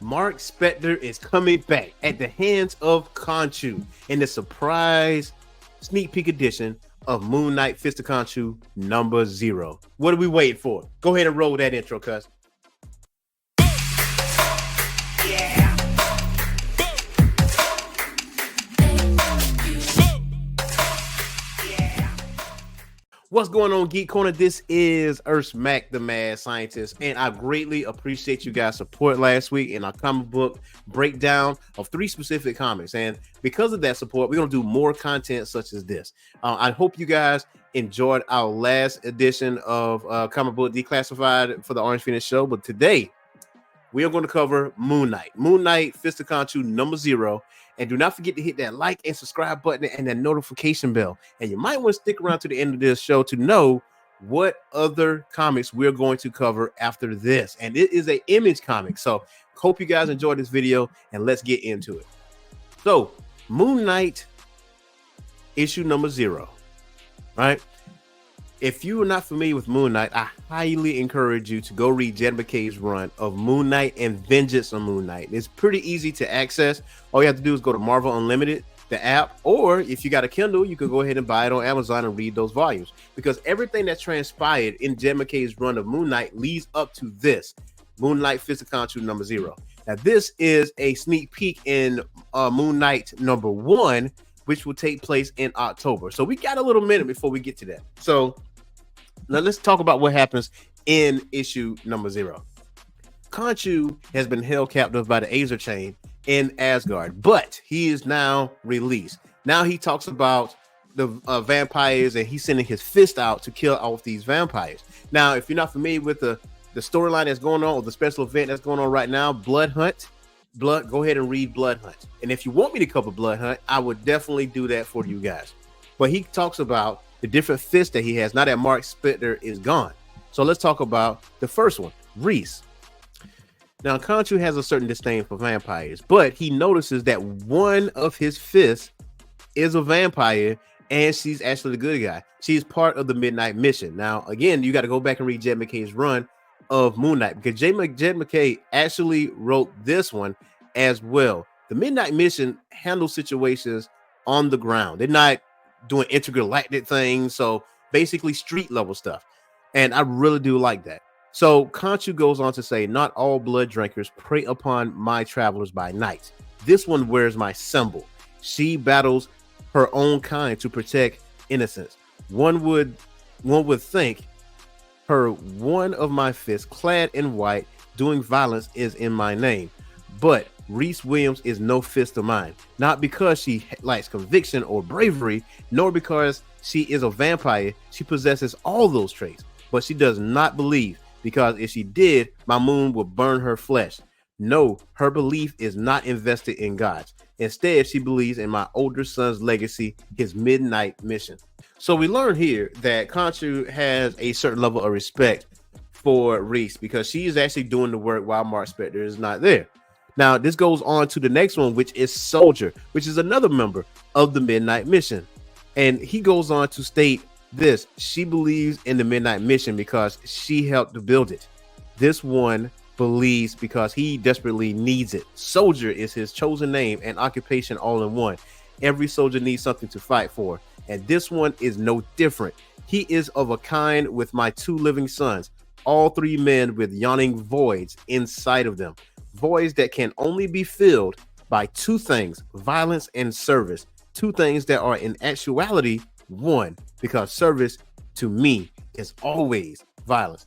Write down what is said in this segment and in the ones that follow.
Marc Spector is coming back at the hands of Khonshu in the surprise sneak peek edition of Moon Knight Fist of Khonshu #0. What are we waiting for? Go ahead and roll that intro, cuz. What's going on, Geek Corner? This is Earth's Mac, the Mad Scientist, and I greatly appreciate you guys' support last week in our comic book breakdown of 3 specific comics. And because of that support, we're going to do more content such as this. I hope you guys enjoyed our last edition of Comic Book Declassified for the Orange Phoenix Show, but today we are going to cover Moon Knight Fist of Khonshu #0. And do not forget to hit that like and subscribe button and that notification bell. And you might want to stick around to the end of this show to know what other comics we're going to cover after this. And it is an Image comic. So hope you guys enjoyed this video and let's get into it. So Moon Knight issue #0, right? If you are not familiar with Moon Knight, I highly encourage you to go read Jed MacKay's run of Moon Knight and Vengeance on Moon Knight. It's pretty easy to access. All you have to do is go to Marvel Unlimited, the app, or if you got a Kindle, you could go ahead and buy it on Amazon and read those volumes, because everything that transpired in Jed MacKay's run of Moon Knight leads up to this, Moon Knight Fist of Khonshu #0. Now, this is a sneak peek in Moon Knight #1, which will take place in October. So we got a little minute before we get to that. So now let's talk about what happens in issue #0. Khonshu has been held captive by the Aether Chain in Asgard, but he is now released. Now he talks about the vampires, and he's sending his fist out to kill off these vampires. Now, if you're not familiar with the storyline that's going on, or the special event that's going on right now, Bloodhunt, go ahead and read Bloodhunt. And if you want me to cover Bloodhunt, I would definitely do that for you guys. But he talks about the different fists that he has now that Marc Spector is gone. So let's talk about the first one, Reese. Now, Khonshu has a certain disdain for vampires, but he notices that one of his fists is a vampire, and she's actually the good guy. She's part of the Midnight Mission. Now, again, you got to go back and read Jed MacKay's run of Moon Knight, because Jed MacKay actually wrote this one as well. The Midnight Mission handles situations on the ground. They're not doing intergalactic things, so basically street level stuff, and I really do like that. So Khonshu goes on to say, not all blood drinkers prey upon my travelers by night. This one wears my symbol. She battles her own kind to protect innocence. One would think her one of my fists clad in white doing violence is in my name, but Reese Williams is no fist of mine, not because she lacks conviction or bravery, nor because she is a vampire. She possesses all those traits, but she does not believe, because if she did, my moon would burn her flesh. No, her belief is not invested in God's. Instead, she believes in my older son's legacy, his Midnight Mission. So we learn here that Khonshu has a certain level of respect for Reese, because she is actually doing the work while Marc Spector is not there. Now, this goes on to the next one, which is Soldier, which is another member of the Midnight Mission. And he goes on to state this: she believes in the Midnight Mission because she helped to build it. This one believes because he desperately needs it. Soldier is his chosen name and occupation all in one. Every soldier needs something to fight for, and this one is no different. He is of a kind with my 2 living sons, all 3 men with yawning voids inside of them. Voids that can only be filled by 2 things, violence and service. 2 things that are in actuality one, because service to me is always violence.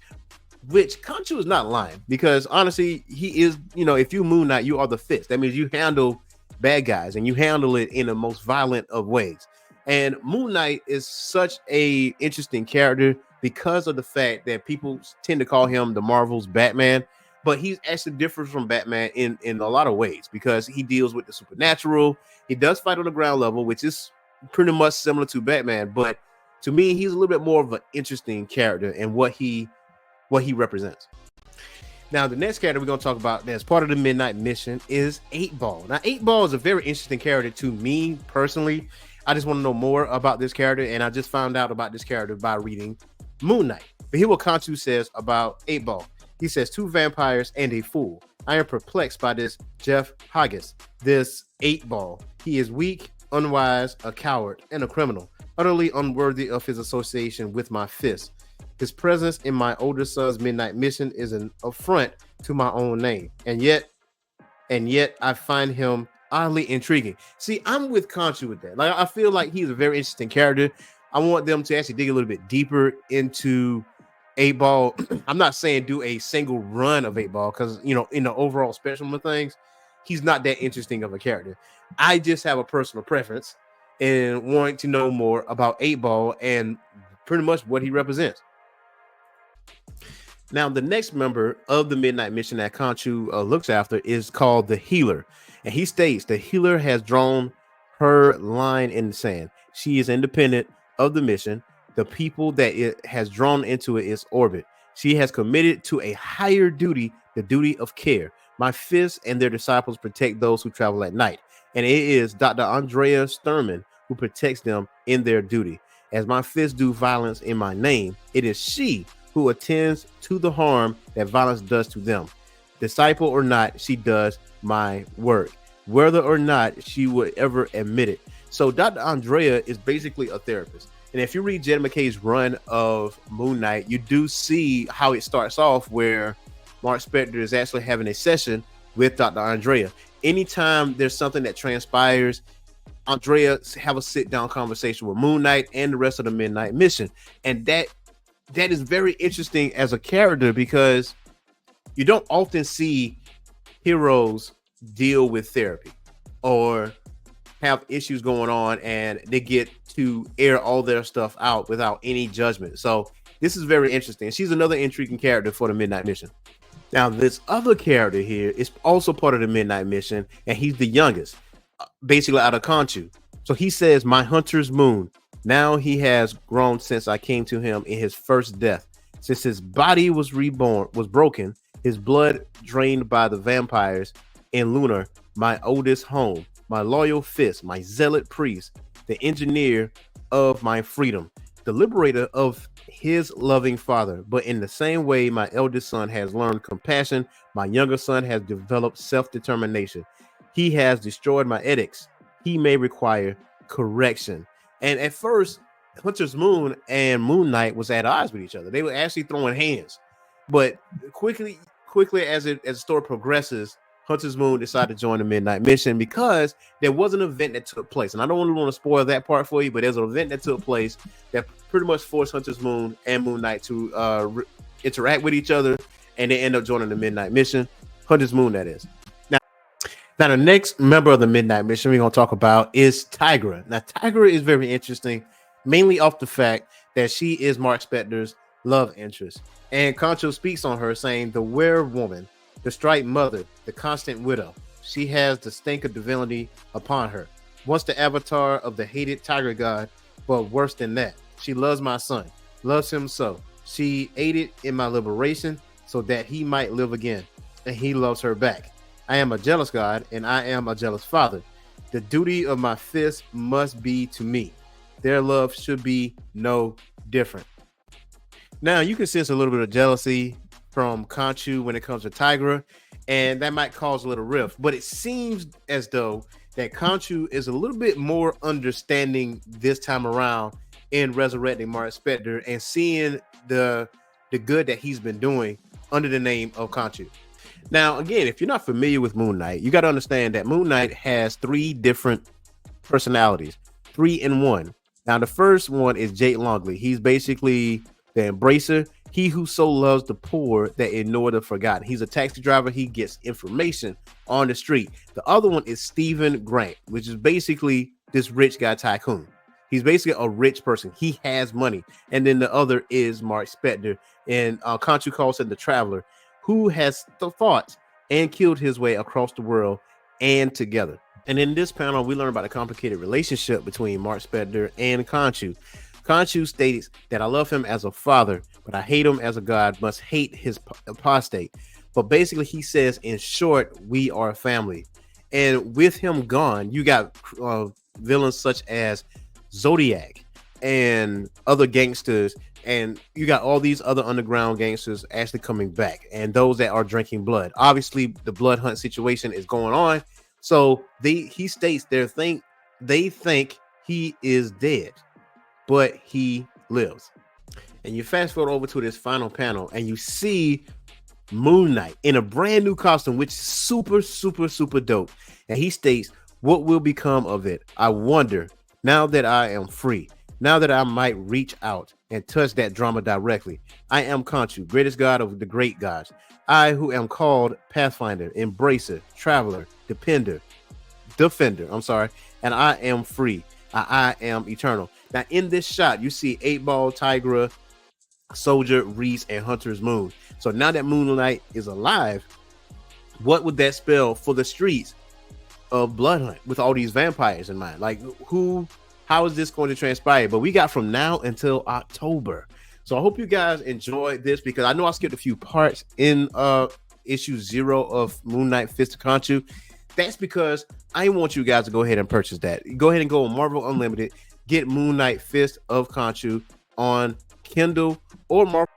Which Khonshu is not lying, because honestly, he is, if you Moon Knight, you are the fist. That means you handle bad guys, and you handle it in the most violent of ways. And Moon Knight is such a interesting character because of the fact that people tend to call him the Marvel's Batman. But he's actually different from Batman in a lot of ways, because he deals with the supernatural. He does fight on the ground level, which is pretty much similar to Batman. But to me, he's a little bit more of an interesting character and what he represents. Now, the next character we're going to talk about that's part of the Midnight Mission is 8-Ball. Now, 8-Ball is a very interesting character to me personally. I just want to know more about this character, and I just found out about this character by reading Moon Knight. But hear what Khonshu says about 8-Ball. He says 2 vampires and a fool. I am perplexed by this Jeff Haggis, this 8-ball. He is weak, unwise, a coward, and a criminal, utterly unworthy of his association with my fist. His presence in my older son's midnight mission is an affront to my own name, and yet I find him oddly intriguing. See, I'm with Khonshu with that. Like, I feel like he's a very interesting character. I want them to actually dig a little bit deeper into 8-ball. I'm not saying do a single run of 8-ball because, you know, in the overall spectrum of things, he's not that interesting of a character. I just have a personal preference and wanting to know more about 8-ball and pretty much what he represents. Now, the next member of the Midnight Mission that Khonshu looks after is called the Healer. And he states the Healer has drawn her line in the sand. She is independent of the mission. The people that it has drawn into its orbit. She has committed to a higher duty, the duty of care. My fists and their disciples protect those who travel at night. And it is Dr. Andrea Sturman who protects them in their duty. As my fists do violence in my name, it is she who attends to the harm that violence does to them. Disciple or not, she does my work, whether or not she would ever admit it. So Dr. Andrea is basically a therapist. And if you read Jed McKay's run of Moon Knight, you do see how it starts off where Marc Spector is actually having a session with Dr. Andrea. Anytime there's something that transpires, Andrea have a sit-down conversation with Moon Knight and the rest of the Midnight Mission. And that is very interesting as a character because you don't often see heroes deal with therapy or have issues going on and they get to air all their stuff out without any judgment. So this is very interesting. She's another intriguing character for the Midnight Mission. Now, this other character here is also part of the Midnight Mission, and he's the youngest, basically out of Khonshu. So he says, my hunter's moon. Now he has grown since I came to him in his first death. Since his body was broken, his blood drained by the vampires in Lunar, my oldest home, my loyal fist, my zealot priest, the engineer of my freedom, the liberator of his loving father. But in the same way, my eldest son has learned compassion. My younger son has developed self-determination. He has destroyed my edicts. He may require correction. And at first, Hunter's Moon and Moon Knight was at odds with each other. They were actually throwing hands. But quickly as the story progresses, Hunter's Moon decided to join the Midnight Mission because there was an event that took place. And I don't really want to spoil that part for you, but there's an event that took place that pretty much forced Hunter's Moon and Moon Knight to interact with each other, and they end up joining the Midnight Mission. Hunter's Moon, that is. Now, the next member of the Midnight Mission we're going to talk about is Tigra. Now, Tigra is very interesting, mainly off the fact that she is Marc Spector's love interest. And Khonshu speaks on her saying, the were-woman, the striped mother, the constant widow. She has the stink of divinity upon her. Once the avatar of the hated tiger god, but worse than that. She loves my son, loves him so. She aided in my liberation so that he might live again, and he loves her back. I am a jealous God, and I am a jealous father. The duty of my fist must be to me. Their love should be no different. Now, you can sense a little bit of jealousy from Khonshu when it comes to Tigra, and that might cause a little rift. But it seems as though that Khonshu is a little bit more understanding this time around in resurrecting Marc Spector and seeing the good that he's been doing under the name of Khonshu. Now, again, if you're not familiar with Moon Knight, you got to understand that Moon Knight has 3 different personalities, 3 in 1. Now, the first one is Jake Longley. He's basically the embracer, he who so loves the poor that ignore the forgotten. He's a taxi driver. He gets information on the street. The other one is Stephen Grant, which is basically this rich guy tycoon. He's basically a rich person. He has money. And then the other is Marc Spector, and Khonshu calls him the traveler, who has the thoughts and killed his way across the world and together. And in this panel, we learn about a complicated relationship between Marc Spector and Khonshu. Khonshu states that I love him as a father, but I hate him as a god, must hate his apostate. But basically, he says, in short, we are a family. And with him gone, you got villains such as Zodiac and other gangsters And you got all these other underground gangsters actually coming back, and those that are drinking blood. Obviously, the Bloodhunt situation is going on. So he states they think he is dead, but he lives. And you fast forward over to this final panel, and you see Moon Knight in a brand new costume, which is super, super, super dope. And he states, "What will become of it? I wonder, now that I am free, now that I might reach out and touch that drama directly. I am Khonshu, greatest god of the great gods. I who am called Pathfinder, Embracer, Traveler, Defender, and I am free. I am eternal." Now, in this shot, you see 8-Ball, Tigra, Soldier, Reese, and Hunter's Moon. So now that Moon Knight is alive, what would that spell for the streets of Bloodhunt with all these vampires in mind? Like, how is this going to transpire? But we got from now until October. So I hope you guys enjoyed this, because I know I skipped a few parts in issue 0 of Moon Knight Fist of Khonshu. That's because I want you guys to go ahead and purchase that. Go ahead and go on Marvel Unlimited, get Moon Knight Fist of Khonshu on Kindle or Marvel.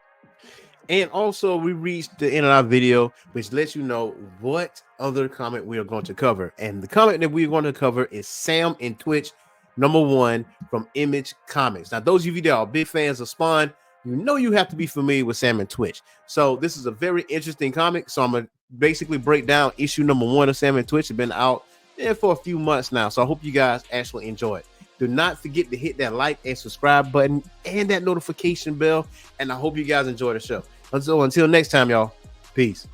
And also, we reached the end of our video, which lets you know what other comic we are going to cover. And the comic that we're going to cover is Sam and Twitch #1 from Image Comics. Now, those of you that are big fans of Spawn, you know you have to be familiar with Sam and Twitch. So this is a very interesting comic. So I'm going to basically break down issue #1 of Sam and Twitch. It's been out for a few months now. So I hope you guys actually enjoy it. Do not forget to hit that like and subscribe button and that notification bell. And I hope you guys enjoy the show. So until next time, y'all, peace.